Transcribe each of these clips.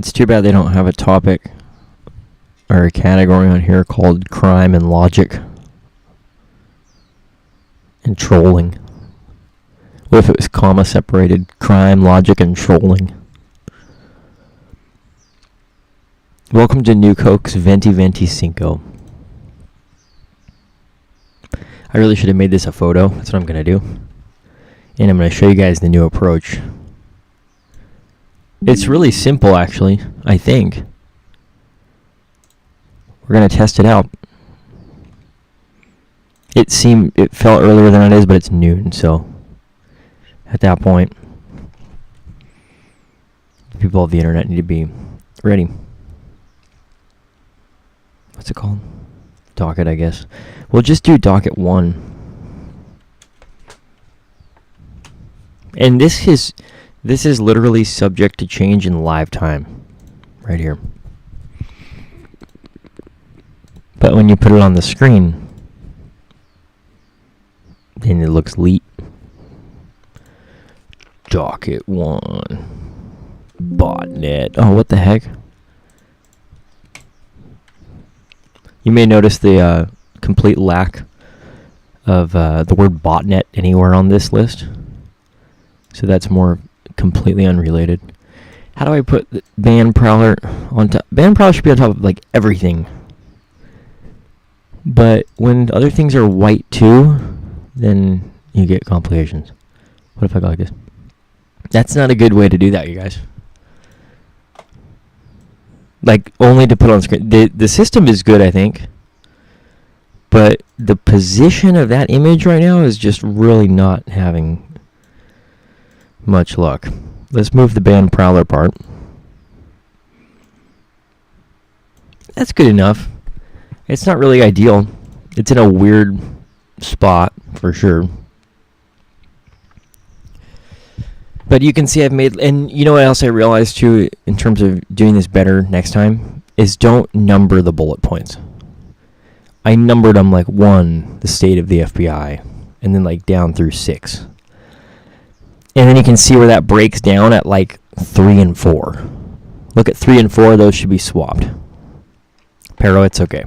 It's too bad they don't have a topic or a category on here called crime and logic and trolling. What if it was comma separated? Crime, logic, and trolling. Welcome to Nuke Hoax, Venti, Cinco. I really should have made this a photo. That's what I'm going to do. And I'm going to show you guys the new approach. It's really simple, actually, I think. We're going to test it out. It felt earlier than it is, but it's noon, so at that point, people of the internet need to be ready. What's it called? Docket, I guess. We'll just do docket 1. And this is literally subject to change in live time. Right here. But when you put it on the screen, then it looks leet. Docket 1. Botnet. Oh, what the heck? You may notice the complete lack of the word botnet anywhere on this list. So that's more completely unrelated. How do I put the Band Prowler on top? Band Prowler should be on top of like everything. But when other things are white too, then you get complications. What if I go like this? That's not a good way to do that, you guys. Like, only to put on screen. The system is good, I think. But the position of that image right now is just really not having much luck. Let's move the Band Prowler part. That's good enough. It's not really ideal. It's in a weird spot, for sure. But you can see I've made... And you know what else I realized, too, in terms of doing this better next time? Is don't number the bullet points. I numbered them like 1, the state of the FBI, and then like down through 6. And then you can see where that breaks down at like 3 and 4. Look at 3 and 4, those should be swapped. Pero, it's okay.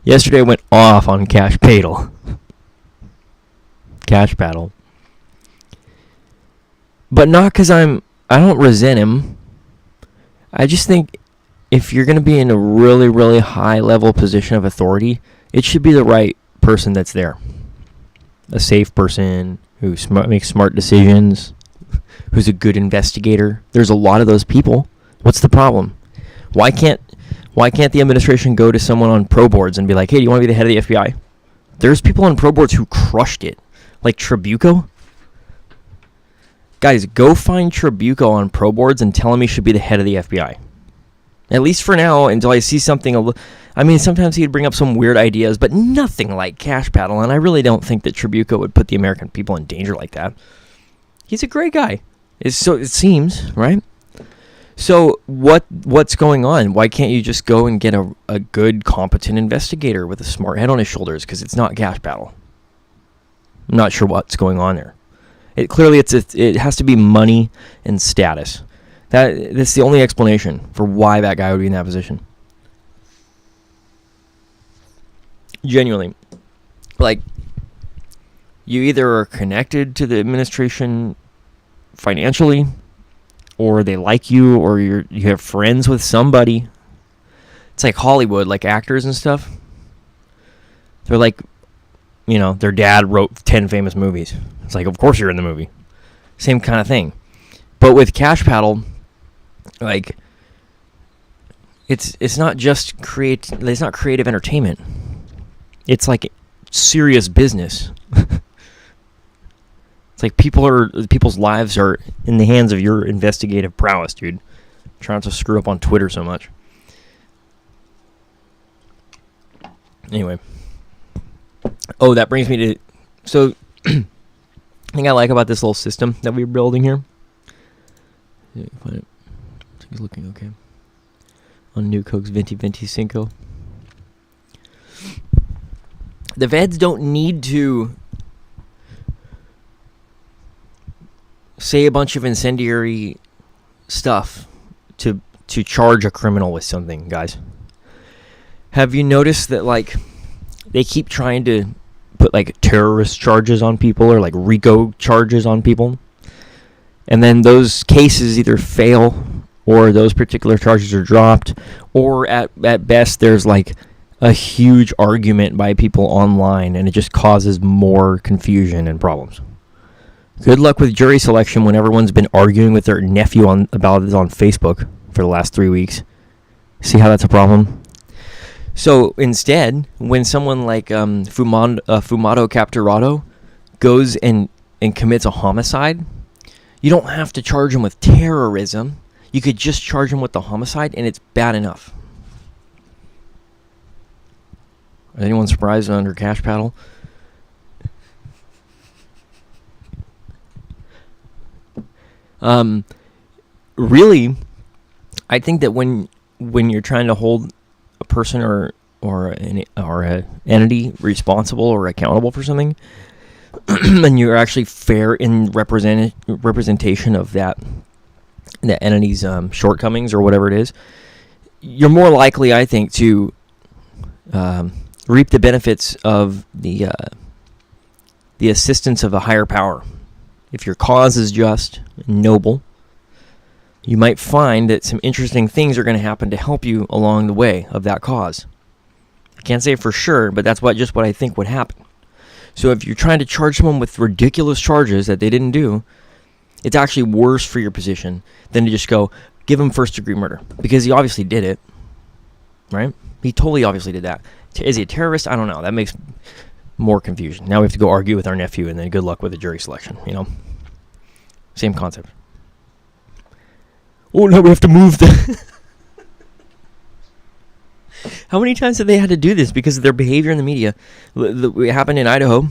Yesterday I went off on Cash Paddle. Cash Paddle. But not because I don't resent him. I just think if you're going to be in a really, really high level position of authority, it should be the right person that's there. A safe person who makes smart decisions, who's a good investigator. There's a lot of those people. What's the problem? Why can't the administration go to someone on pro boards and be like, hey, do you want to be the head of the FBI? There's people on pro boards who crushed it. Like Trabuco. Guys, go find Trabuco on pro boards and tell him he should be the head of the FBI. At least for now, until I see something... I mean, sometimes he'd bring up some weird ideas, but nothing like Cash Paddle, and I really don't think that Trabuco would put the American people in danger like that. He's a great guy. So it seems, right? So what's going on? Why can't you just go and get a good, competent investigator with a smart head on his shoulders? Because it's not Cash Paddle. I'm not sure what's going on there. It has to be money and status. That's the only explanation for why that guy would be in that position. Genuinely. Like, you either are connected to the administration financially, or they like you, or you have friends with somebody. It's like Hollywood, like actors and stuff. They're like, you know, their dad wrote 10 famous movies. It's like, of course you're in the movie. Same kind of thing. But with Cash Paddle, like, it's not just it's not creative entertainment. It's like serious business. It's like people's lives are in the hands of your investigative prowess, dude. Trying to screw up on Twitter so much. Anyway. Oh, that brings me to... So, thing I like about this little system that we're building here. Yeah, find it. I think it's looking okay. On Nuke Hoax, Venti, Cinco. The feds don't need to say a bunch of incendiary stuff to charge a criminal with something, guys. Have you noticed that, like, they keep trying to put, like, terrorist charges on people or, like, RICO charges on people? And then those cases either fail or those particular charges are dropped, or at best there's, like, a huge argument by people online, and it just causes more confusion and problems. Good luck with jury selection when everyone's been arguing with their nephew about it on Facebook for the last 3 weeks. See how that's a problem? So instead, when someone like Fumato Capturado goes and commits a homicide, you don't have to charge him with terrorism. You could just charge him with the homicide, and it's bad enough. Is anyone surprised under Cash Paddle? Really, I think that when you're trying to hold a person or an entity responsible or accountable for something, and you're actually fair in representation of that entity's shortcomings or whatever it is, you're more likely, I think, to reap the benefits of the assistance of a higher power. If your cause is just and noble, you might find that some interesting things are going to happen to help you along the way of that cause. I can't say for sure, but that's what I think would happen. So if you're trying to charge someone with ridiculous charges that they didn't do, it's actually worse for your position than to just go, give him first-degree murder. Because he obviously did it, right? He totally obviously did that. Is he a terrorist? I don't know. That makes more confusion. Now we have to go argue with our nephew, and then good luck with the jury selection, you know? Same concept. Oh, no, we have to move the... How many times have they had to do this because of their behavior in the media? It happened in Idaho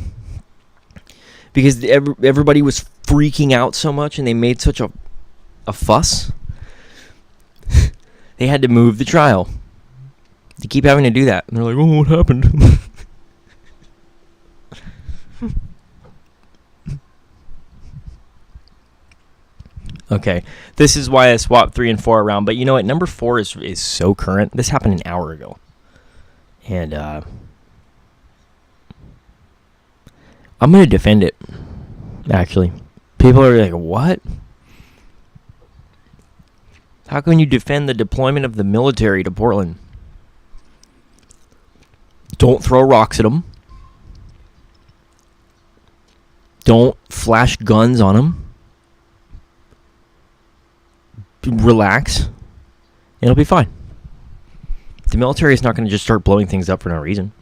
because everybody was freaking out so much and they made such a fuss. They had to move the trial. They keep having to do that. And they're like, oh, what happened? Okay, this is why I swapped 3 and 4 around. But you know what? Number 4 is so current. This happened an hour ago. And I'm going to defend it, actually. People are like, what? How can you defend the deployment of the military to Portland? Don't throw rocks at them. Don't flash guns on them. Relax. It'll be fine. The military is not going to just start blowing things up for no reason.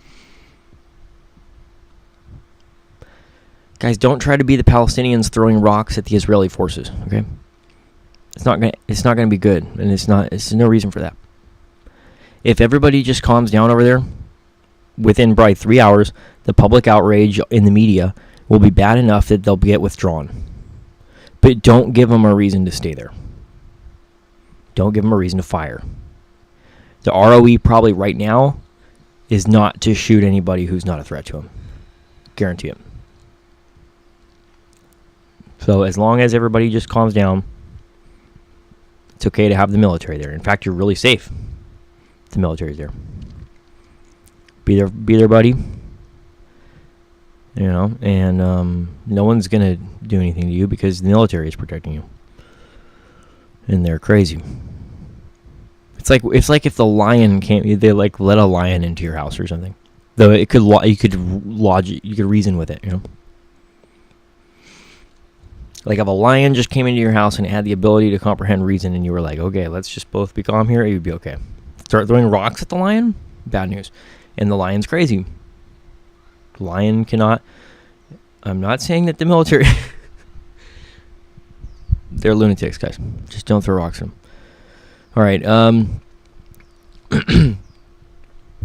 Guys, don't try to be the Palestinians throwing rocks at the Israeli forces, okay? It's not going to be good, and it's no reason for that. If everybody just calms down over there, within probably 3 hours, the public outrage in the media will be bad enough that they'll get withdrawn. But don't give them a reason to stay there. Don't give them a reason to fire. The ROE probably right now is not to shoot anybody who's not a threat to them. Guarantee it. So as long as everybody just calms down, it's okay to have the military there. In fact, you're really safe if the military's there. Be there, buddy. You know, and no one's gonna do anything to you because the military is protecting you. And they're crazy. It's like if the lion they like let a lion into your house or something. Though you could reason with it, you know. Like if a lion just came into your house and it had the ability to comprehend reason, and you were like, okay, let's just both be calm here, you'd be okay. Start throwing rocks at the lion, bad news. And the lion's crazy. The lion cannot. I'm not saying that the military. They're lunatics, guys. Just don't throw rocks at them. All right.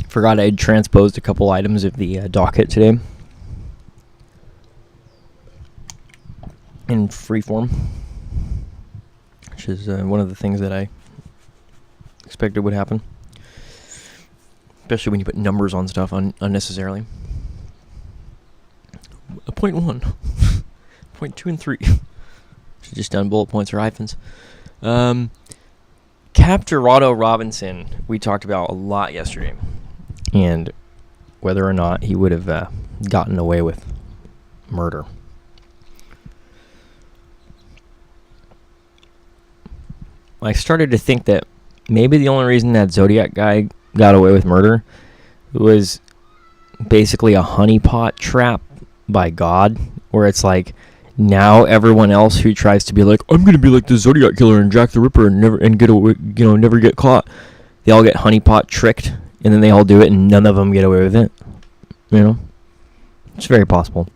Forgot I had transposed a couple items of the docket today in freeform, which is one of the things that I expected would happen, especially when you put numbers on stuff unnecessarily. Point 1, point 2 and 3. Should just done bullet points or hyphens. Capturado Robinson, we talked about a lot yesterday, and whether or not he would have gotten away with murder. I started to think that maybe the only reason that Zodiac guy got away with murder was basically a honeypot trap by God, where it's like, now everyone else who tries to be like, I'm gonna be like the Zodiac killer and Jack the Ripper and never get caught, they all get honeypot tricked, and then they all do it, and none of them get away with it. You know, it's very possible.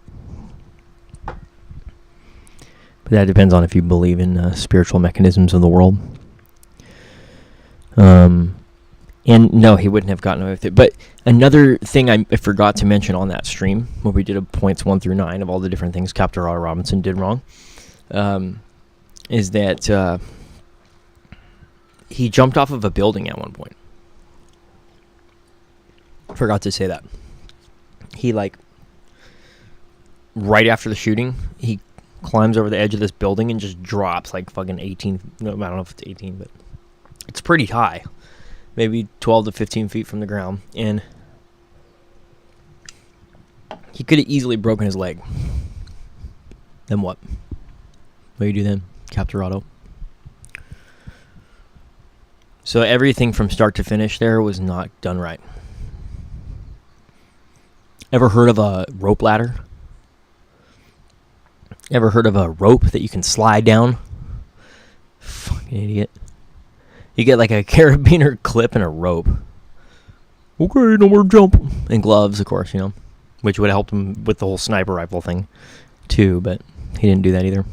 But that depends on if you believe in spiritual mechanisms of the world. And no, he wouldn't have gotten away with it. But another thing I forgot to mention on that stream, where we did points 1 through 9 of all the different things Capturado Robinson did wrong, is that he jumped off of a building at one point. Forgot to say that. He, like, right after the shooting, he climbs over the edge of this building and just drops like fucking 18, no, I don't know if it's 18, but it's pretty high. Maybe 12 to 15 feet from the ground. And he could have easily broken his leg. Then what? What do you do then, Capturado? So everything from start to finish there was not done right. Ever heard of a rope ladder? Ever heard of a rope that you can slide down? Fucking idiot. You get like a carabiner clip and a rope. Okay, no more jump. And gloves, of course, you know. Which would have helped him with the whole sniper rifle thing, too, but he didn't do that either.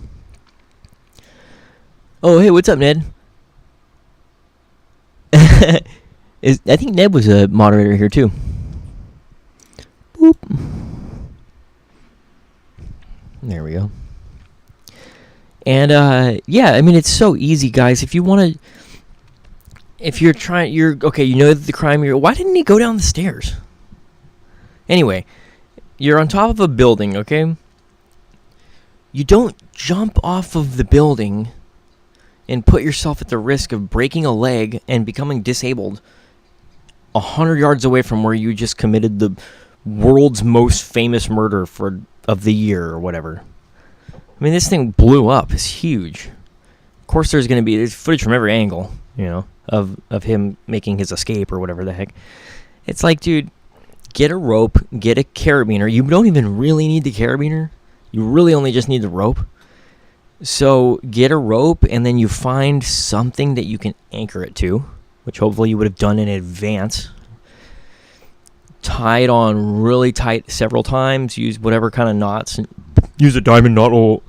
Oh, hey, what's up, Ned? I think Ned was a moderator here, too. Boop. There we go. And, yeah, I mean, it's so easy, guys. If you want to... If you're trying... Okay, you know the crime... Why didn't he go down the stairs? Anyway, you're on top of a building, okay? You don't jump off of the building and put yourself at the risk of breaking a leg and becoming disabled 100 yards away from where you just committed the world's most famous murder of the year or whatever. I mean, this thing blew up. It's huge. Of course, there's footage from every angle, you know, of him making his escape or whatever the heck. It's like, dude, get a rope, get a carabiner. You don't even really need the carabiner. You really only just need the rope. So get a rope, and then you find something that you can anchor it to, which hopefully you would have done in advance. Tie it on really tight several times. Use whatever kind of knots. Use a diamond knot, you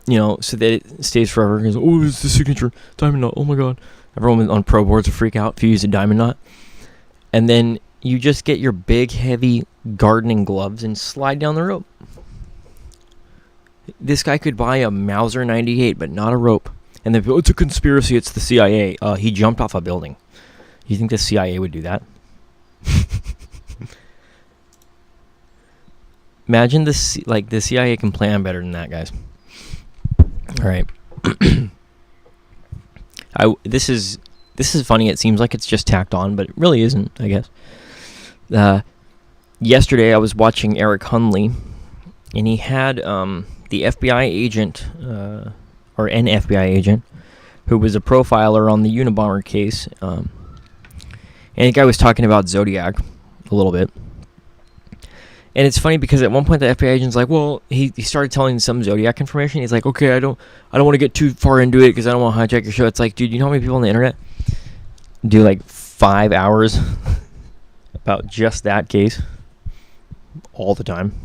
know, so that it stays forever. Goes, oh, it's the signature diamond knot. Oh my god! Everyone on pro boards will freak out if you use a diamond knot. And then you just get your big, heavy gardening gloves and slide down the rope. This guy could buy a Mauser 98, but not a rope. And then, it's a conspiracy. It's the CIA. He jumped off a building. You think the CIA would do that? Imagine the CIA can plan better than that, guys. All right. This is funny. It seems like it's just tacked on, but it really isn't, I guess. Yesterday, I was watching Eric Hunley, and he had the FBI agent, or an FBI agent, who was a profiler on the Unabomber case. And the guy was talking about Zodiac a little bit. And it's funny because at one point the FBI agent's like, well, he started telling some Zodiac information. He's like, okay, I don't want to get too far into it because I don't want to hijack your show. It's like, dude, you know how many people on the internet do like 5 hours about just that case all the time?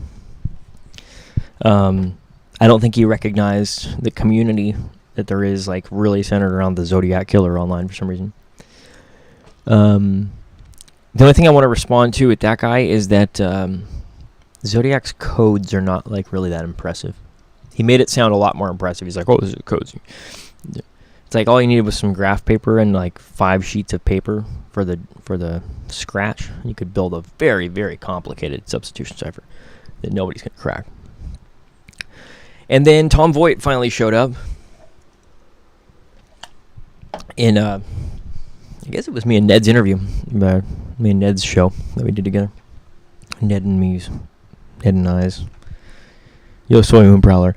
I don't think he recognized the community that there is, like, really centered around the Zodiac killer online for some reason. The only thing I want to respond to with that guy is that Zodiac's codes are not, like, really that impressive. He made it sound a lot more impressive. He's like, oh, this is codes. It's like all you needed was some graph paper and, like, 5 sheets of paper for the scratch. You could build a very, very complicated substitution cipher that nobody's going to crack. And then Tom Voigt finally showed up. In, I guess it was me and Ned's interview. Me and Ned's show that we did together. Ned and me's. Ned and I's. Yo soy un prowler.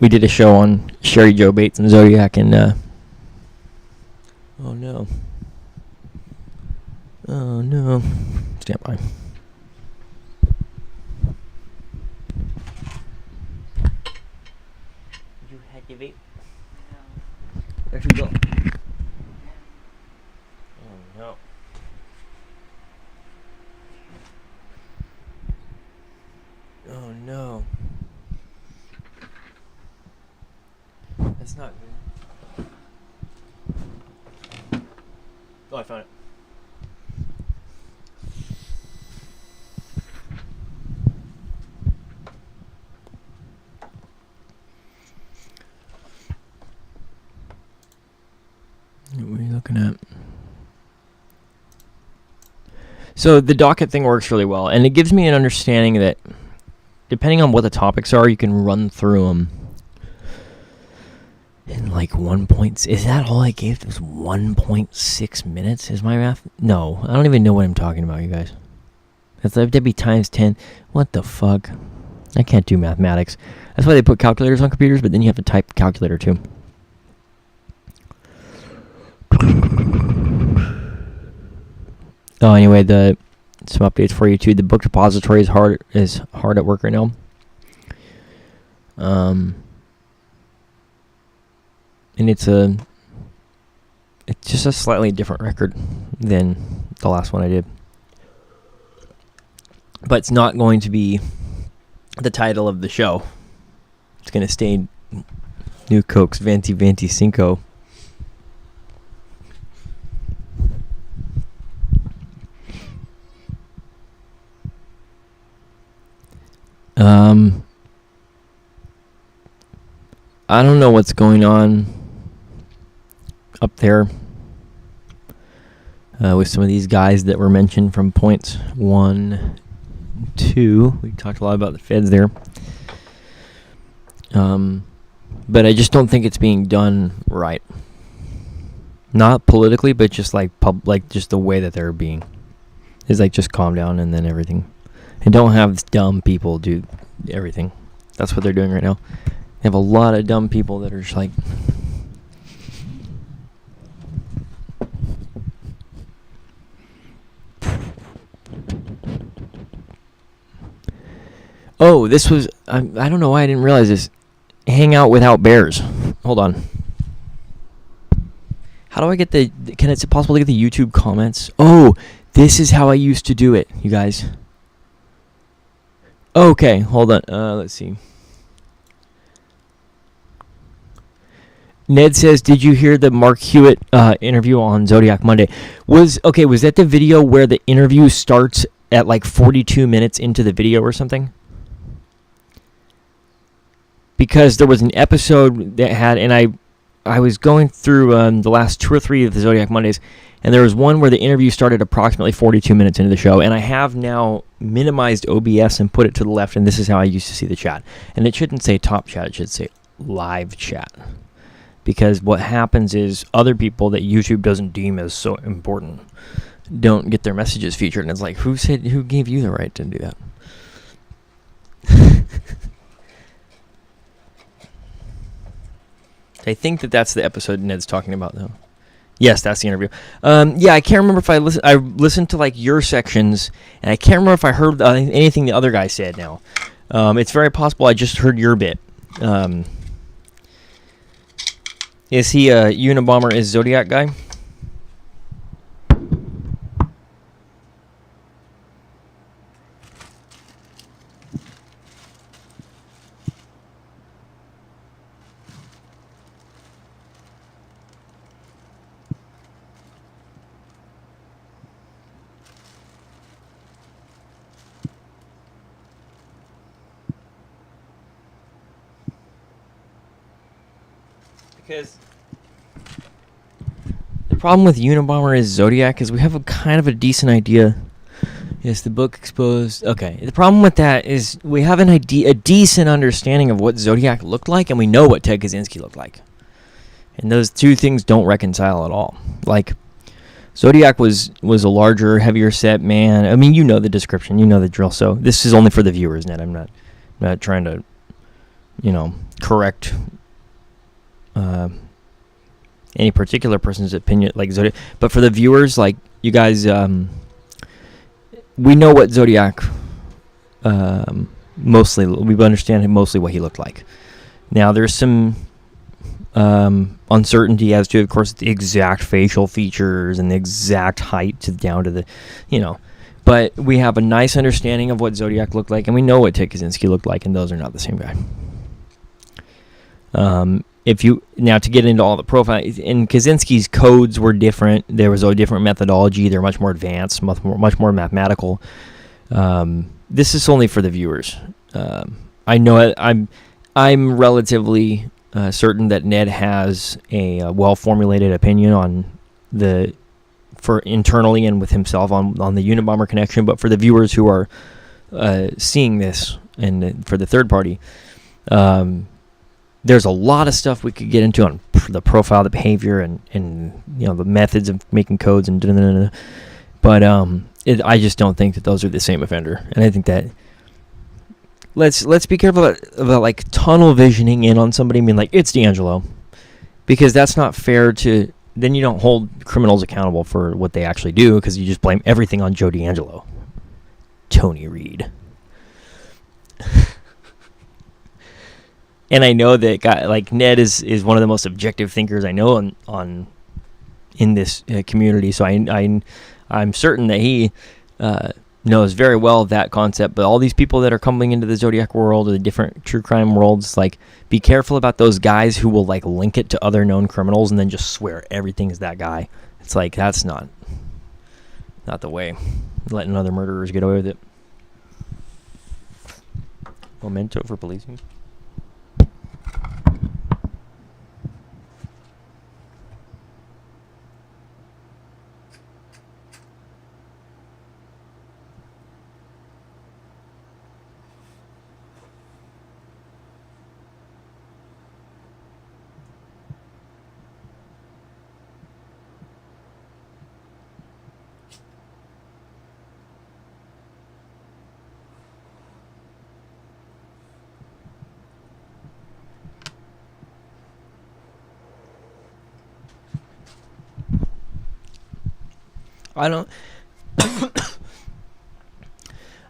We did a show on Sherry Joe Bates and Zodiac and, oh no. Oh no. Stand by. Did you hack your vape? No. Where'd you go? Oh no. Oh no. That's not good. Oh, I found it. What are you looking at? So the docket thing works really well, and it gives me an understanding that depending on what the topics are, you can run through them in like 1 point. Is that all I gave? It was 1.6 minutes. Is my math? No, I don't even know what I'm talking about, you guys. That'd be times 10. What the fuck? I can't do mathematics. That's why they put calculators on computers, but then you have to type calculator too. Oh, anyway, some updates for you too. The book depository is hard at work right now. And it's just a slightly different record than the last one I did. But it's not going to be the title of the show. It's going to stay Nuke Hoax, Venti, Cinco. I don't know what's going on up there with some of these guys that were mentioned from points 1, 2. We talked a lot about the feds there. But I just don't think it's being done right. Not politically, but just like just the way that they're being. It's like just calm down and then everything. And don't have dumb people do everything. That's what they're doing right now. They have a lot of dumb people that are just like... Oh, this was... I don't know why I didn't realize this. Hang out without bears. Hold on. How do I get the... Is it possible to get the YouTube comments? Oh, this is how I used to do it, you guys. Okay, hold on. Let's see. Ned says, "Did you hear the Mark Hewitt interview on Zodiac Monday?" Was that the video where the interview starts at like 42 minutes into the video or something? Because there was an episode that had, and I was going through the last 2 or 3 of the Zodiac Mondays, and there was one where the interview started approximately 42 minutes into the show, and I have now minimized OBS and put it to the left, and this is how I used to see the chat. And it shouldn't say top chat, it should say live chat. Because what happens is other people that YouTube doesn't deem as so important don't get their messages featured, and it's like, who gave you the right to do that? I think that's the episode Ned's talking about, though. Yes, that's the interview. Yeah, I can't remember if I listened to like your sections, and I can't remember if I heard anything the other guy said now. It's very possible I just heard your bit. Is he a Unabomber is Zodiac guy? Because the problem with Unabomber is Zodiac is we have a kind of a decent idea Yes, the book exposed. Okay, the problem with that is we have a decent understanding of what Zodiac looked like, and we know what Ted Kaczynski looked like. And those two things don't reconcile at all. Like, Zodiac was a larger, heavier set man. I mean, you know the description, you know the drill. So this is only for the viewers, Ned. I'm not trying to, correct any particular person's opinion, like Zodiac. But for the viewers, like you guys, we know what Zodiac. Mostly, we understand mostly what he looked like. Now there's some uncertainty as to, of course, the exact facial features and the exact height down to the, But we have a nice understanding of what Zodiac looked like, and we know what Ted Kaczynski looked like, and those are not the same guy. To get into all the profiles, and Kaczynski's codes were different. There was a different methodology. They're much more advanced, much more mathematical. This is only for the viewers. I know I'm relatively certain that Ned has a well-formulated opinion on for internally and with himself on the Unabomber connection, but for the viewers who are seeing this and for the third party, there's a lot of stuff we could get into on the profile, the behavior, and the methods of making codes and but I just don't think that those are the same offender, and I think that let's be careful about like tunnel visioning in on somebody, being like it's D'Angelo, because that's not fair to. Then you don't hold criminals accountable for what they actually do, because you just blame everything on Joe D'Angelo. Tony Reed. And I know that guy, like Ned is one of the most objective thinkers I know in this community. So I'm certain that he knows very well that concept. But all these people that are coming into the Zodiac world or the different true crime worlds, like, be careful about those guys who will like link it to other known criminals and then just swear everything is that guy. It's like, that's not the way. Letting other murderers get away with it. Memento for policing.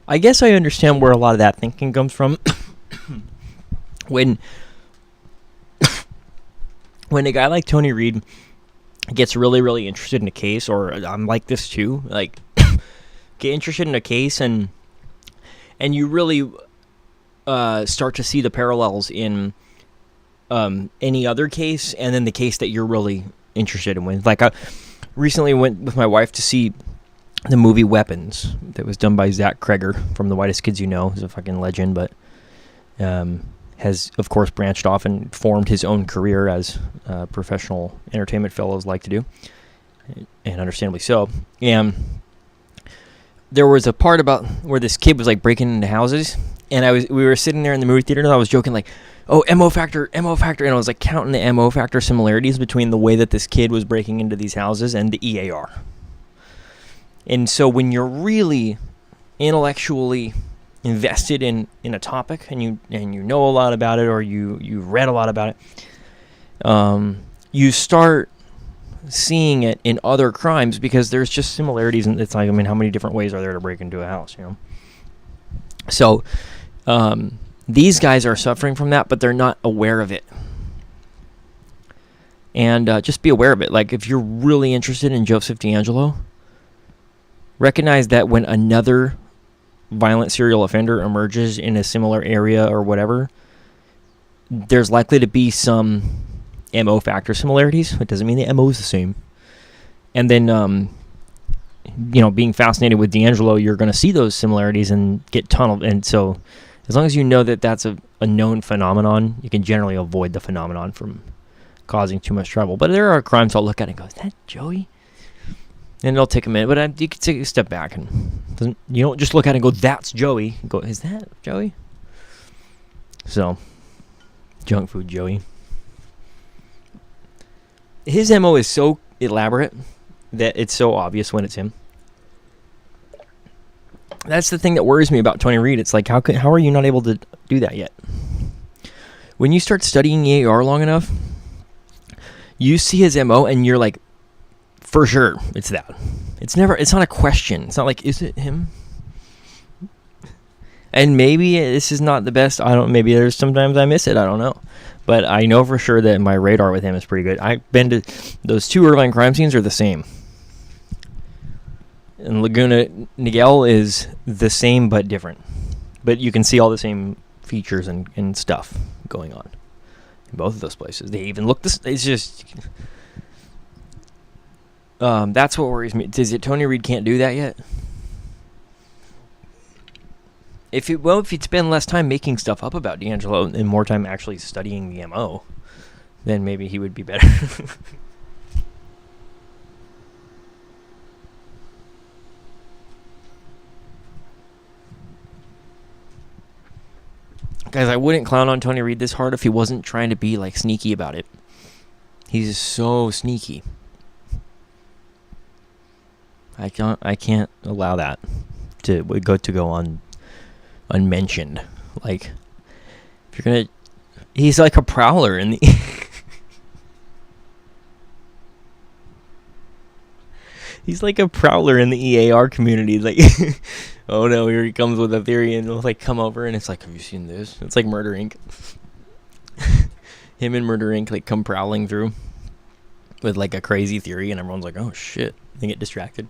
I guess I understand where a lot of that thinking comes from. When a guy like Tony Reed gets really, really interested in a case, or I'm like this too, like get interested in a case and you really start to see the parallels in any other case, and then the case that you're really interested in. Like, I recently went with my wife to see the movie Weapons that was done by Zach Kreger from The Whitest Kids You Know. He's a fucking legend, but has, of course, branched off and formed his own career as professional entertainment fellows like to do, and understandably so. And there was a part about where this kid was like breaking into houses, and we were sitting there in the movie theater, and I was joking like, oh, MO factor, and I was like counting the MO factor similarities between the way that this kid was breaking into these houses and the EAR. And so when you're really intellectually invested in a topic, and you know a lot about it, or you've read a lot about it, you start seeing it in other crimes because there's just similarities, and it's like, I mean, how many different ways are there to break into a house, So these guys are suffering from that, but they're not aware of it. And just be aware of it. Like, if you're really interested in Joseph D'Angelo, recognize that when another violent serial offender emerges in a similar area or whatever, there's likely to be some MO factor similarities. It doesn't mean the MO is the same. And then, being fascinated with D'Angelo, you're going to see those similarities and get tunneled. And so, as long as you know that that's a known phenomenon, you can generally avoid the phenomenon from causing too much trouble. But there are crimes I'll look at and go, is that Joey? And it'll take a minute, but you can take a step back and you don't just look at it and go, "That's Joey." You go, "Is that Joey?" So, junk food Joey. His MO is so elaborate that it's so obvious when it's him. That's the thing that worries me about Tony Reed. It's like, how are you not able to do that yet? When you start studying EAR long enough, you see his MO and you're like, for sure, it's that. It's not a question. It's not like, is it him? And maybe this is not the best. Maybe there's sometimes I miss it. I don't know. But I know for sure that my radar with him is pretty good. I've been to those 2 Irvine crime scenes are the same. And Laguna Niguel is the same but different. But you can see all the same features and stuff going on in both of those places. They even look this. It's just that's what worries me. Is it Tony Reed can't do that yet? If you'd spend less time making stuff up about D'Angelo and more time actually studying the MO, then maybe he would be better. Guys, I wouldn't clown on Tony Reed this hard if he wasn't trying to be like sneaky about it. He's so sneaky. I can't allow that to go on unmentioned. Like, if you're gonna, he's like a prowler in the he's like a prowler in the EAR community. Like, oh no, here he comes with a theory, and he'll like come over and it's like, have you seen this? It's like Murder Inc. Him and Murder Inc. like come prowling through with like a crazy theory, and everyone's like, oh shit, they get distracted.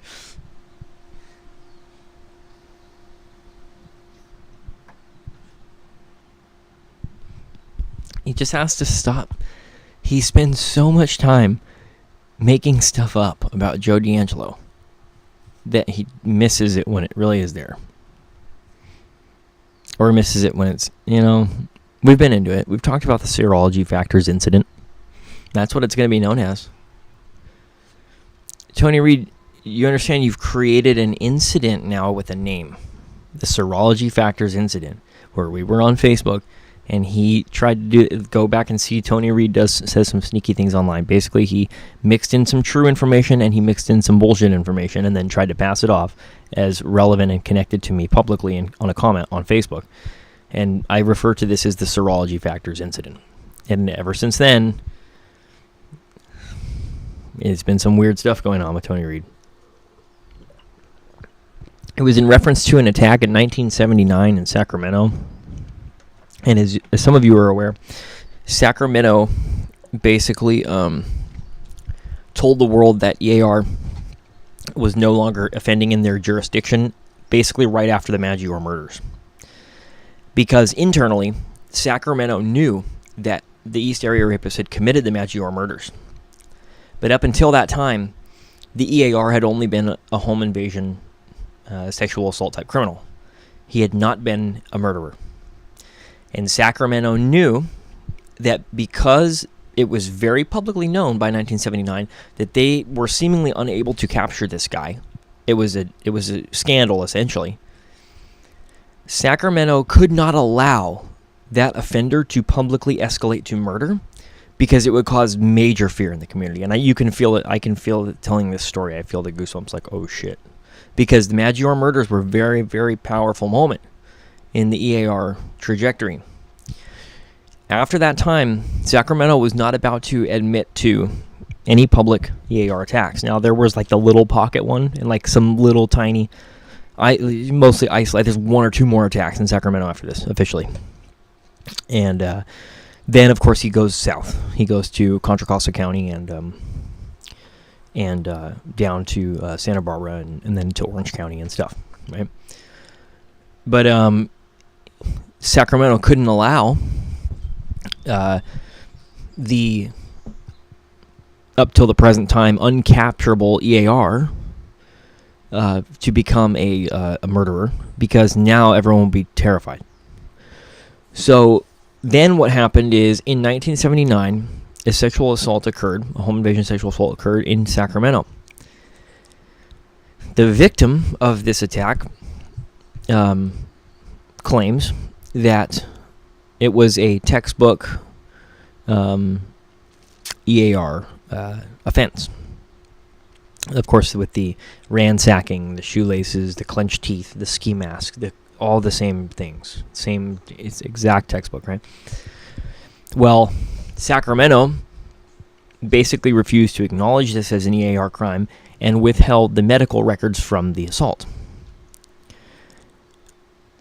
He just has to stop. He spends so much time making stuff up about Joe D'Angelo that he misses it when it really is there. Or misses it when it's, we've been into it. We've talked about the serology factors incident. That's what it's going to be known as. Tony Reed, you understand you've created an incident now with a name. The serology factors incident, where we were on Facebook, and he tried to go back and see Tony Reed says some sneaky things online. Basically, he mixed in some true information and he mixed in some bullshit information and then tried to pass it off as relevant and connected to me publicly and on a comment on Facebook. And I refer to this as the serology factors incident. And ever since then, it's been some weird stuff going on with Tony Reed. It was in reference to an attack in 1979 in Sacramento. And as some of you are aware, Sacramento basically told the world that EAR was no longer offending in their jurisdiction, basically right after the Maggiore murders. Because internally, Sacramento knew that the East Area Rapists had committed the Maggiore murders. But up until that time, the EAR had only been a home invasion, sexual assault type criminal. He had not been a murderer. And Sacramento knew that because it was very publicly known by 1979 that they were seemingly unable to capture this guy. It was a scandal, essentially. Sacramento could not allow that offender to publicly escalate to murder because it would cause major fear in the community. And you can feel it. I can feel it telling this story. I feel the goosebumps like, oh shit. Because the Maggiore murders were a very, very powerful moment in the EAR trajectory. After that time, Sacramento was not about to admit to any public EAR attacks. Now, there was like the little pocket one and like some little tiny, mostly isolated. There's 1 or 2 more attacks in Sacramento after this, officially. And then, of course, he goes south. He goes to Contra Costa County and down to Santa Barbara and then to Orange County and stuff, right? But Sacramento couldn't allow the up till the present time uncapturable EAR to become a murderer, because now everyone will be terrified. So then what happened is in 1979 a sexual assault occurred, a home invasion sexual assault occurred in Sacramento. The victim of this attack claims that it was a textbook EAR offense. Of course, with the ransacking, the shoelaces, the clenched teeth, the ski mask, all the same things. It's exact textbook, right? Well, Sacramento basically refused to acknowledge this as an EAR crime and withheld the medical records from the assault.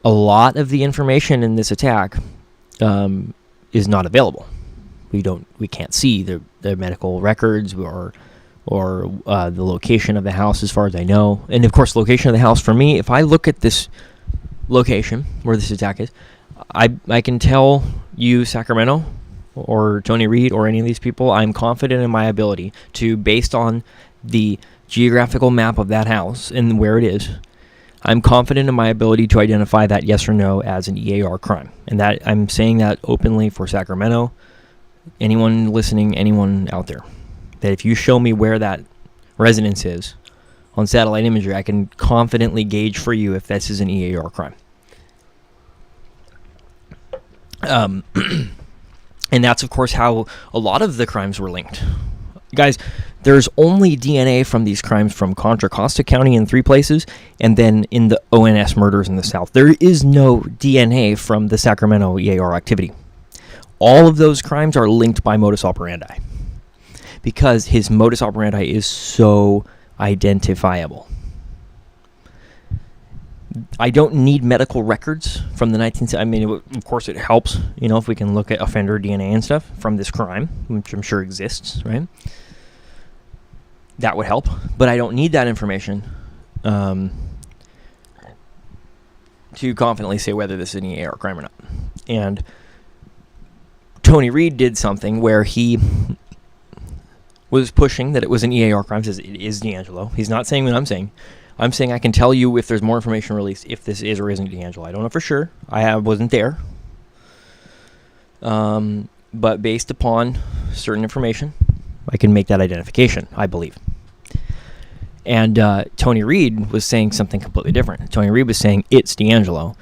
A lot of the information in this attack is not available. We can't see the medical records or the location of the house, as far as I know. And of course, location of the house, for me, if I look at this location where this attack is, I can tell you, Sacramento, or Tony Reed, or any of these people, I'm confident in my ability to, based on the geographical map of that house and where it is, I'm confident in my ability to identify that yes or no as an EAR crime. And that I'm saying that openly for Sacramento, anyone listening, anyone out there, that if you show me where that residence is on satellite imagery, I can confidently gauge for you if this is an EAR crime. And that's, of course, how a lot of the crimes were linked. Guys, there's only DNA from these crimes from Contra Costa County in 3 places, and then in the ONS murders in the South. There is no DNA from the Sacramento EAR activity. All of those crimes are linked by modus operandi, because his modus operandi is so identifiable. I don't need medical records from the 19th. I mean, of course, it helps, if we can look at offender DNA and stuff from this crime, which I'm sure exists, right? That would help, but I don't need that information to confidently say whether this is an EAR crime or not. And Tony Reed did something where he was pushing that it was an EAR crime, says it is D'Angelo. He's not saying what I'm saying. I'm saying I can tell you if there's more information released, if this is or isn't D'Angelo. I don't know for sure. I wasn't there. But based upon certain information, I can make that identification, I believe. And Tony Reed was saying something completely different. Tony Reed was saying it's D'Angelo.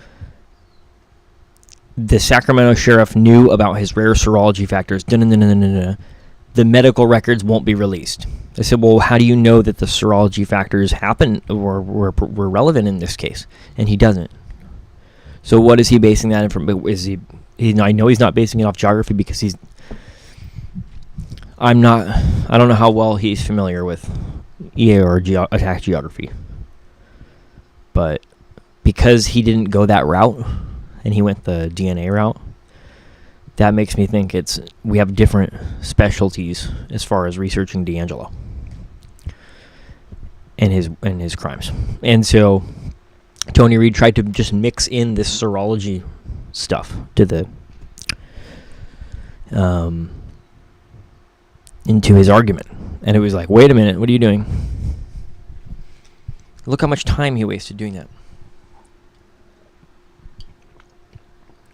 The Sacramento sheriff knew about his rare serology factors. The medical records won't be released. I said, well, how do you know that the serology factors happen or were relevant in this case? And he doesn't. So what is he basing that from? I know he's not basing it off geography, because I don't know how well he's familiar with EAR attack geography. But because he didn't go that route and he went the DNA route, that makes me think we have different specialties as far as researching D'Angelo and his crimes. And so Tony Reed tried to just mix in this serology stuff to into his argument. And it was like, wait a minute, what are you doing? Look how much time he wasted doing that.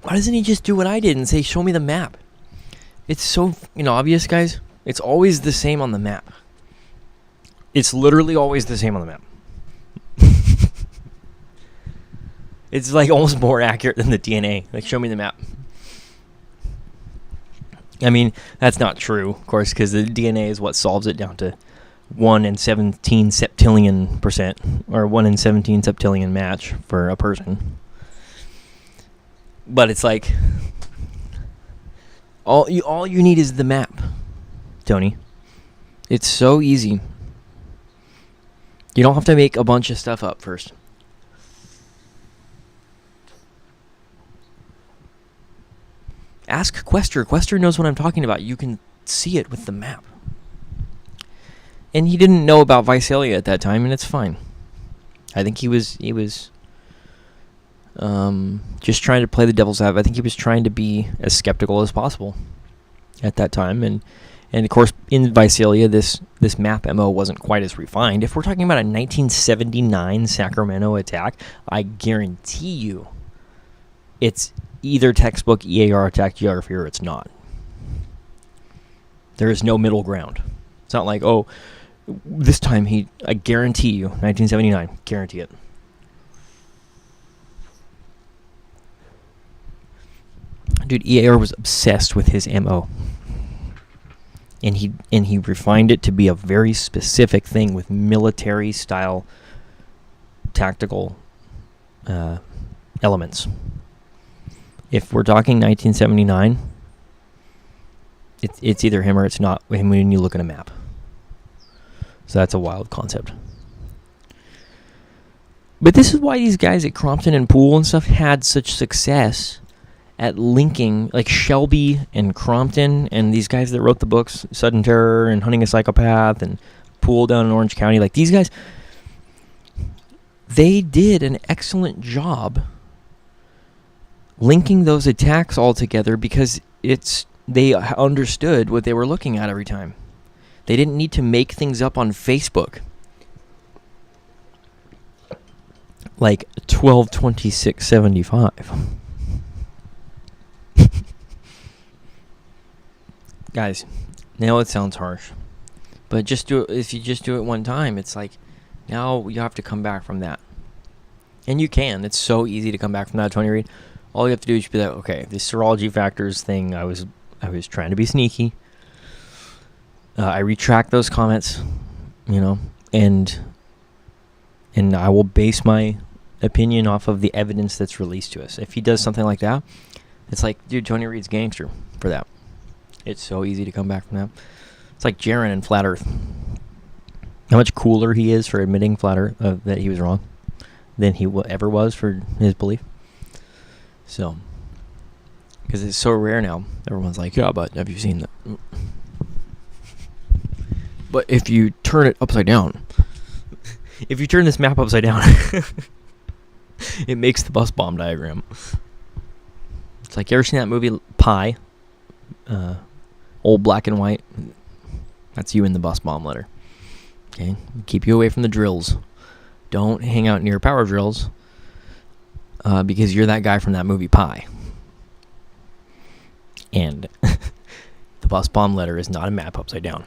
Why doesn't he just do what I did and say, show me the map? It's so obvious, guys. It's always the same on the map. It's literally always the same on the map. It's like almost more accurate than the DNA. Like, show me the map. I mean, that's not true, of course, because the DNA is what solves it down to 1 in 17 septillion percent, or 1 in 17 septillion match for a person. But it's like, all you need is the map, Tony. It's so easy. You don't have to make a bunch of stuff up first. Ask Quester. Quester knows what I'm talking about. You can see it with the map. And he didn't know about Visalia at that time, and it's fine. I think he was just trying to play the devil's advocate. I think he was trying to be as skeptical as possible at that time. And of course, in Visalia, this map MO wasn't quite as refined. If we're talking about a 1979 Sacramento attack, I guarantee you it's either textbook EAR attack geography or it's not. There is no middle ground. It's not like, This time I guarantee you, 1979, guarantee it. Dude, EAR was obsessed with his MO. And he refined it to be a very specific thing with military style tactical elements. If we're talking 1979, it's either him or it's not him when you look at a map. So that's a wild concept. But this is why these guys at Crompton and Poole and stuff had such success at linking, like Shelby and Crompton and these guys that wrote the books, Sudden Terror and Hunting a Psychopath and Poole down in Orange County. Like, these guys, they did an excellent job linking those attacks all together because they understood what they were looking at every time. They didn't need to make things up on Facebook. Like 12/26/75. Guys, now it sounds harsh. But just do it. If you just do it one time, it's like now you have to come back from that. And you can. It's so easy to come back from that, Tony Reed. All you have to do is be like, okay, this serology factors thing, I was trying to be sneaky. I retract those comments, and I will base my opinion off of the evidence that's released to us. If he does something like that, it's like, dude, Tony Reed's gangster for that. It's so easy to come back from that. It's like Jaron and Flat Earth. How much cooler he is for admitting Flat Earth that he was wrong than he ever was for his belief. So, because it's so rare now, everyone's like, yeah, but have you seen that? But if you turn it upside down, if you turn this map upside down, it makes the bus bomb diagram. It's like, you ever seen that movie Pi? Old black and white. That's you in the bus bomb letter. Okay? Keep you away from the drills. Don't hang out near power drills because you're that guy from that movie Pi. And the bus bomb letter is not a map upside down.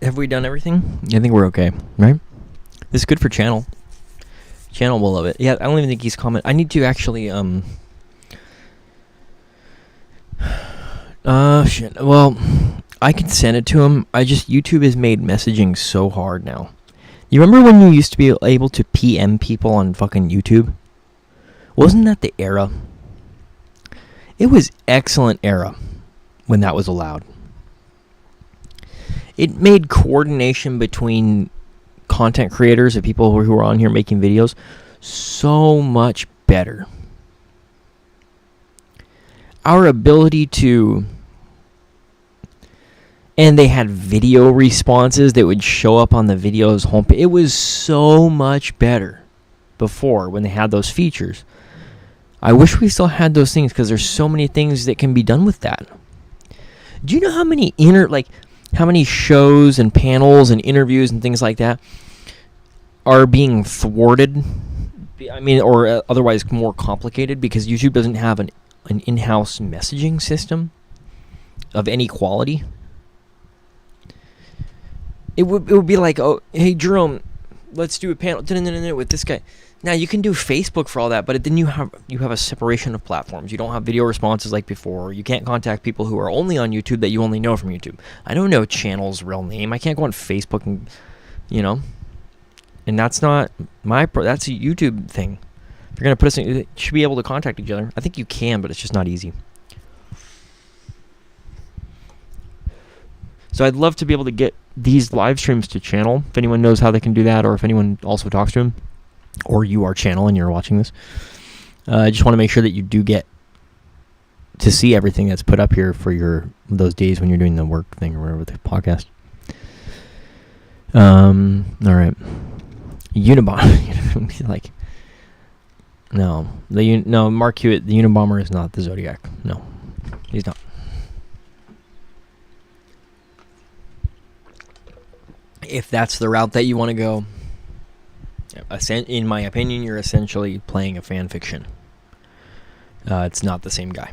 Have we done everything? I think we're okay, right? This is good for Channel. Channel will love it. Yeah, I don't even think he's commented. I need to actually, shit. Well, I can send it to him. YouTube has made messaging so hard now. You remember when you used to be able to PM people on fucking YouTube? Wasn't that the era? It was excellent era when that was allowed. It made coordination between content creators and people who are on here making videos so much better. Our ability to... And they had video responses that would show up on the video's homepage. It was so much better before when they had those features. I wish we still had those things because there's so many things that can be done with that. Do you know how many how many shows and panels and interviews and things like that are being thwarted? I mean, or otherwise more complicated because YouTube doesn't have an in-house messaging system of any quality. It would be like, oh, hey, Jerome, let's do a panel with this guy. Now, you can do Facebook for all that, but then you have a separation of platforms. You don't have video responses like before. You can't contact people who are only on YouTube that you only know from YouTube. I don't know Channel's real name. I can't go on Facebook and, And that's not that's a YouTube thing. If you're going to put us in, you should be able to contact each other. I think you can, but it's just not easy. So I'd love to be able to get these live streams to Channel. If anyone knows how they can do that, or if anyone also talks to him, or you are Channel and you're watching this, I just want to make sure that you do get to see everything that's put up here for those days when you're doing the work thing or whatever, the podcast. All right. Unabomber. Like, no, Mark Hewitt, the Unabomber is not the Zodiac. No, he's not. If that's the route that you want to go, in my opinion, you're essentially playing a fan fiction. It's not the same guy,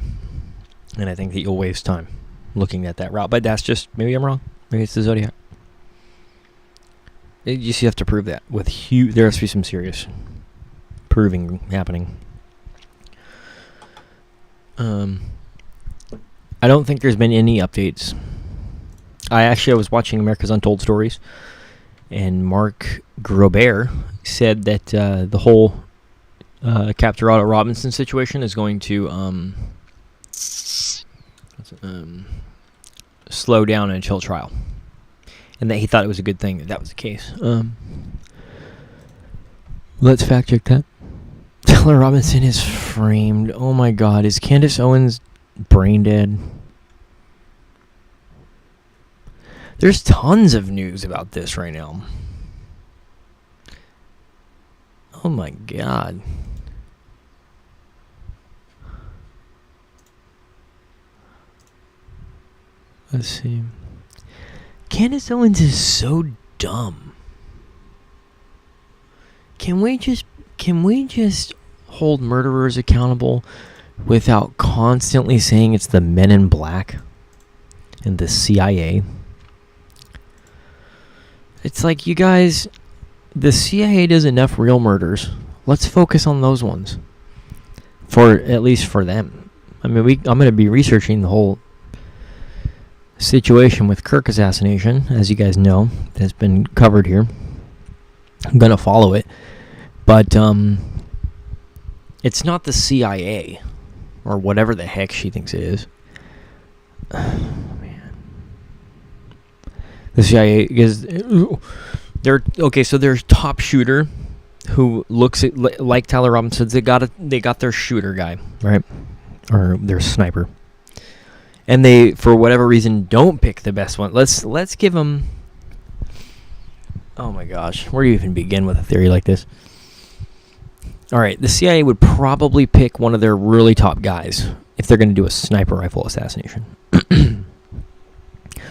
and I think that you'll waste time looking at that route. But that's just, maybe I'm wrong. Maybe it's the Zodiac. You just have to prove that with there has to be some serious proving happening. I don't think there's been any updates. I was watching America's Untold Stories, and Mark Grobert said that the whole Captain Otto Robinson situation is going to slow down until trial, and that he thought it was a good thing that was the case. Let's fact check that. Taylor Robinson is framed. Oh my God, is Candace Owens brain dead? There's tons of news about this right now. Oh my God. Let's see. Candace Owens is so dumb. Can we just hold murderers accountable without constantly saying it's the Men in Black and the CIA? It's like, you guys, the CIA does enough real murders. Let's focus on those ones. At least for them. I mean, I'm going to be researching the whole situation with Kirk assassination, as you guys know, that's been covered here. I'm going to follow it. But it's not the CIA or whatever the heck she thinks it is. The CIA is their top shooter, who looks like Tyler Robinson. They got their shooter guy, right, or their sniper, and they, for whatever reason, don't pick the best one. Let's give them. Oh my gosh, where do you even begin with a theory like this? All right, the CIA would probably pick one of their really top guys if they're going to do a sniper rifle assassination.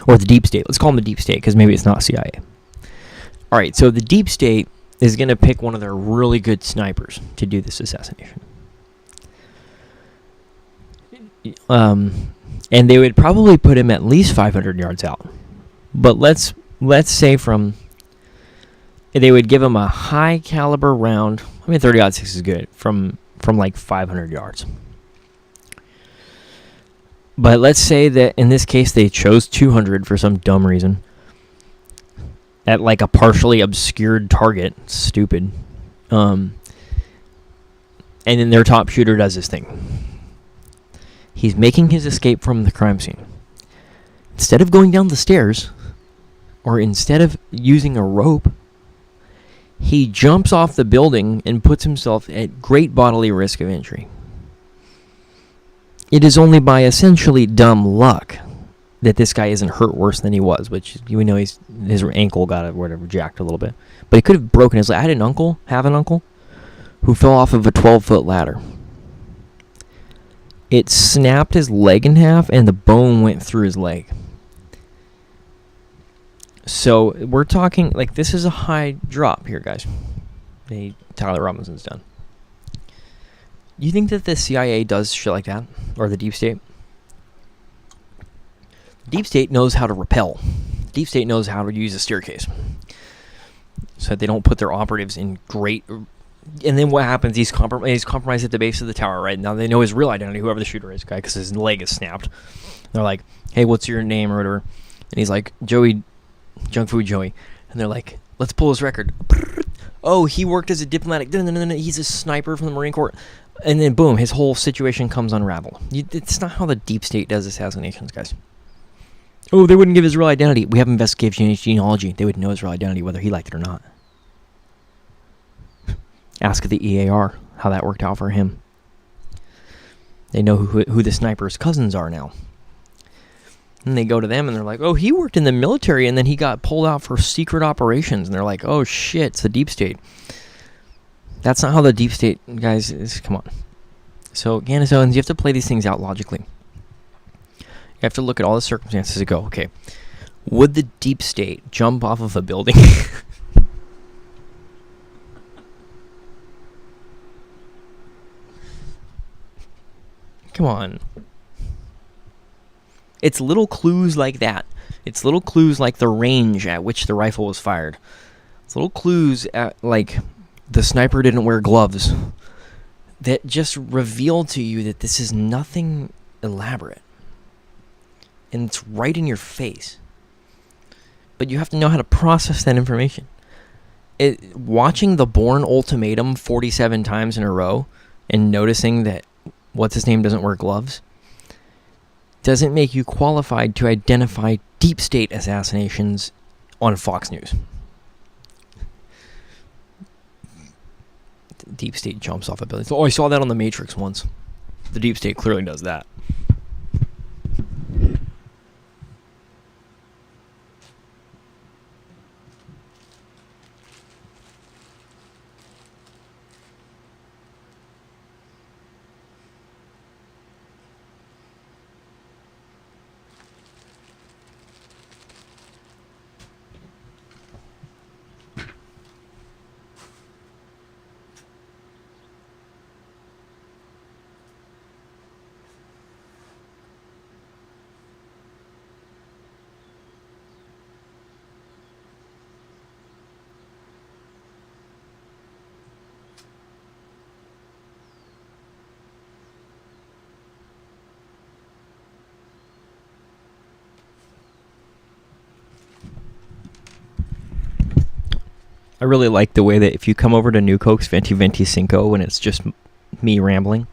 Or the deep state. Let's call them the deep state, because maybe it's not CIA. All right, so the deep state is going to pick one of their really good snipers to do this assassination. And they would probably put him at least 500 yards out. But let's say they would give him a high caliber round. I mean, 30-06 is good from like 500 yards. But let's say that in this case they chose 200 for some dumb reason. At like a partially obscured target. Stupid. And then their top shooter does this thing. He's making his escape from the crime scene. Instead of going down the stairs, or instead of using a rope, he jumps off the building and puts himself at great bodily risk of injury. It is only by essentially dumb luck that this guy isn't hurt worse than he was, which we know his ankle got jacked a little bit. But he could have broken his leg. I had an uncle, who fell off of a 12-foot ladder. It snapped his leg in half, and the bone went through his leg. So we're talking, like, this is a high drop here, guys. Tyler Robinson's done. You think that the CIA does shit like that? Or the deep state? Deep state knows how to repel. Deep state knows how to use a staircase. So that they don't put their operatives in great... And then what happens? He's compromised at the base of the tower, right? Now they know his real identity, whoever the shooter is, guy, because his leg is snapped. They're like, hey, what's your name or whatever? And he's like, Joey, Junk Food Joey. And they're like, let's pull his record. Oh, he worked as a diplomatic. He's a sniper from the Marine Corps. And then, boom, his whole situation comes unraveled. It's not how the deep state does assassinations, guys. Oh, they wouldn't give his real identity. We have investigated his genealogy. They would know his real identity, whether he liked it or not. Ask the EAR how that worked out for him. They know who the sniper's cousins are now. And they go to them and they're like, oh, he worked in the military and then he got pulled out for secret operations. And they're like, oh, shit, it's the deep state. That's not how the deep state, guys, is. Come on. So, Ganisoans, you have to play these things out logically. You have to look at all the circumstances and go, okay, would the deep state jump off of a building? Come on. It's little clues like that. It's little clues like the range at which the rifle was fired. It's little clues at, like, the sniper didn't wear gloves that just reveal to you that this is nothing elaborate. And it's right in your face. But you have to know how to process that information. Watching the Bourne Ultimatum 47 times in a row and noticing that what's-his-name doesn't wear gloves doesn't make you qualified to identify deep state assassinations on Fox News. Deep state jumps off a building. Oh, I saw that on The Matrix once. The deep state clearly does that. I really like the way that if you come over to Nuke Hoax, Venti, Cinco, when it's just me rambling,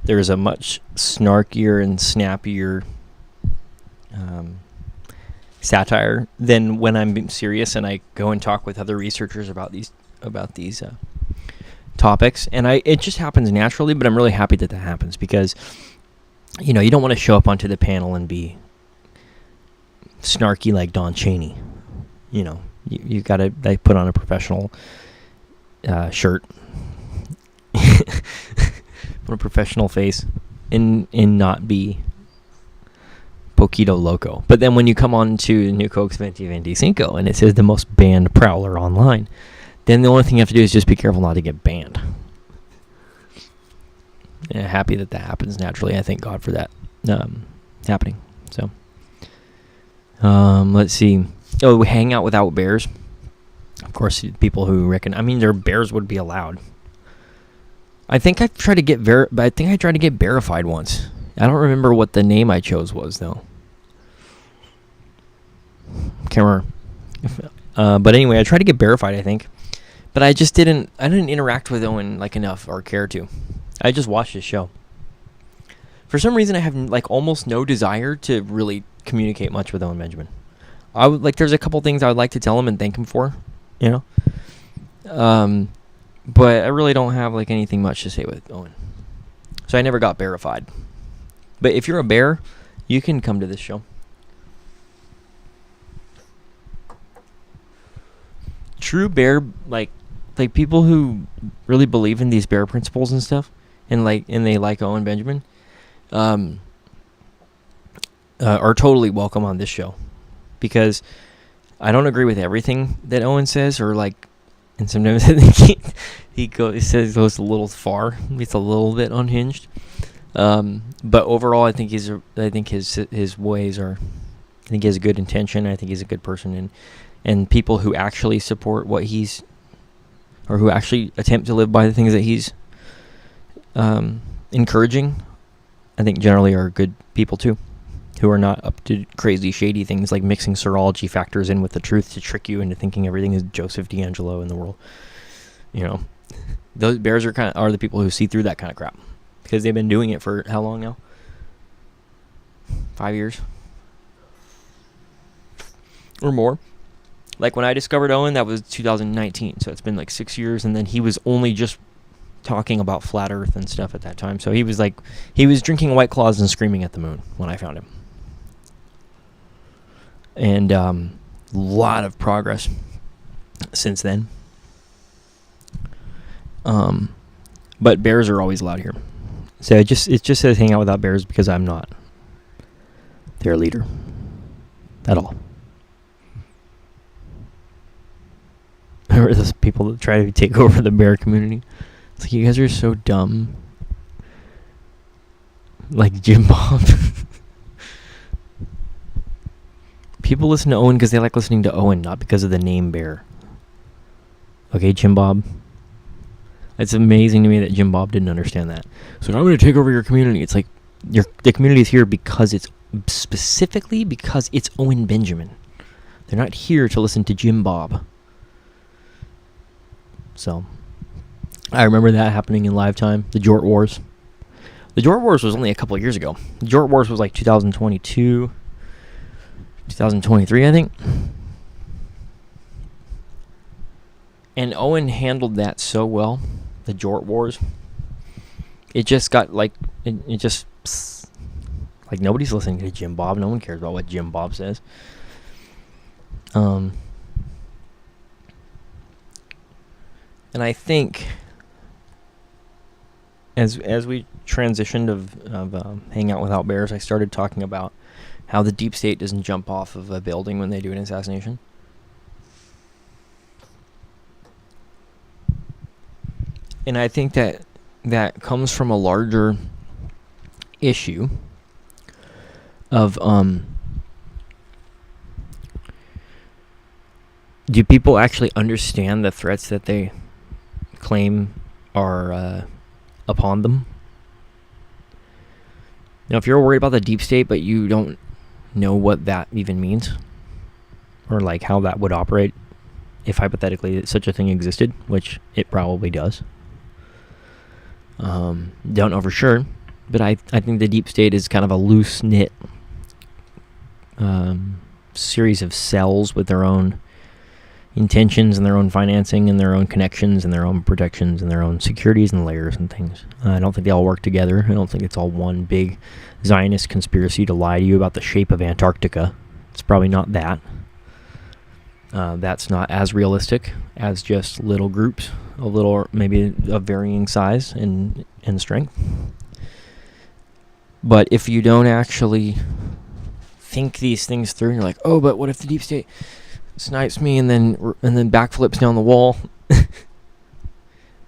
there's a much snarkier and snappier satire than when I'm serious and I go and talk with other researchers about these topics. And it just happens naturally, but I'm really happy that happens because, you know, you don't want to show up onto the panel and be snarky like Don Chaney, you know. You gotta put on a professional shirt, put a professional face, and not be poquito loco. But then when you come on to Nuke Hoax Venti Cinco and it says the most banned prowler online, then the only thing you have to do is just be careful not to get banned. Yeah, happy that happens naturally. I thank God for that happening. So, let's see. Oh, we hang out without bears. Of course, people who reckon, I mean, their bears would be allowed. I think I tried to get verified once. I don't remember what the name I chose was though. Can't remember. But anyway, I tried to get verified, I think. But I just didn't interact with Owen like enough or care to. I just watched his show. For some reason, I have like almost no desire to really communicate much with Owen Benjamin. I would there's a couple things I would like to tell him and thank him for, you know. But I really don't have like anything much to say with Owen. So I never got verified. But if you're a bear, you can come to this show. True bear, like people who really believe in these bear principles and stuff, and they like Owen Benjamin, are totally welcome on this show. Because I don't agree with everything that Owen says, and sometimes I think he goes a little far. He's a little bit unhinged. But overall, I think his ways are. I think he has a good intention. I think he's a good person, and people who actually support what he's, or who actually attempt to live by the things that he's encouraging, I think generally are good people too. Who are not up to crazy, shady things like mixing serology factors in with the truth to trick you into thinking everything is Joseph D'Angelo in the world. You know, those bears are the people who see through that kind of crap because they've been doing it for how long now? 5 years or more. Like when I discovered Owen, that was 2019, so it's been like 6 years, and then he was only just talking about flat Earth and stuff at that time. So he was drinking White Claws and screaming at the moon when I found him. And a lot of progress since then. But bears are always allowed here. So it just says hang out without bears because I'm not their leader at all. Remember those people that try to take over the bear community? It's like, you guys are so dumb. Like Jim Bob. People listen to Owen because they like listening to Owen, not because of the name Bear. Okay, Jim Bob. It's amazing to me that Jim Bob didn't understand that. So I'm going to take over your community. It's like the community is here because it's specifically because it's Owen Benjamin. They're not here to listen to Jim Bob. So I remember that happening in live time. The Jort Wars. The Jort Wars was only a couple of years ago. The Jort Wars was like 2022, 2023, I think. And Owen handled that so well. The Jort Wars. It just got like it just like nobody's listening to Jim Bob. No one cares about what Jim Bob says. And I think as we transitioned of hang out without bears, I started talking about how the deep state doesn't jump off of a building when they do an assassination. And I think that comes from a larger issue of do people actually understand the threats that they claim are upon them? Now, if you're worried about the deep state but you don't know what that even means or like how that would operate if hypothetically such a thing existed, which it probably does. Don't know for sure, but I think the deep state is kind of a loose-knit series of cells with their own intentions and their own financing and their own connections and their own protections and their own securities and layers and things. I don't think they all work together. I don't think it's all one big Zionist conspiracy to lie to you about the shape of Antarctica. It's probably not that. That's not as realistic as just little groups, a little maybe of varying size and strength. But if you don't actually think these things through, you're like, oh, but what if the deep state snipes me and then backflips down the wall?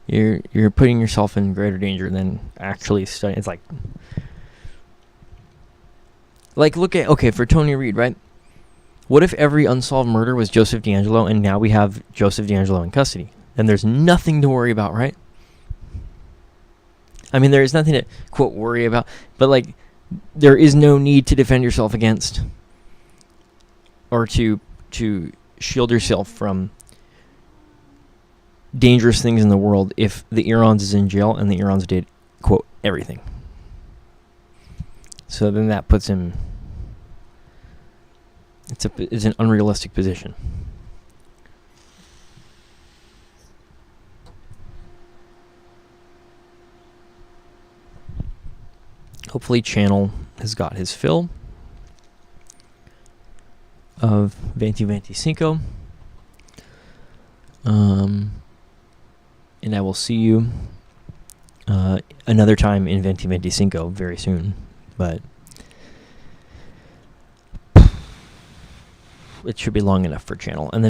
You're putting yourself in greater danger than actually studying. It's like look at, okay, for Tony Reed, right? What if every unsolved murder was Joseph DeAngelo and now we have Joseph DeAngelo in custody? Then there's nothing to worry about, right? I mean, there is nothing to, quote, worry about, but like, there is no need to defend yourself against or to shield yourself from dangerous things in the world if the Irons is in jail and the Irons did, quote, everything. So then that puts him, it's an unrealistic position. Hopefully Channel has got his fill of Venti Cinco. And I will see you another time in Venti Cinco very soon. But it should be long enough for Channel. And then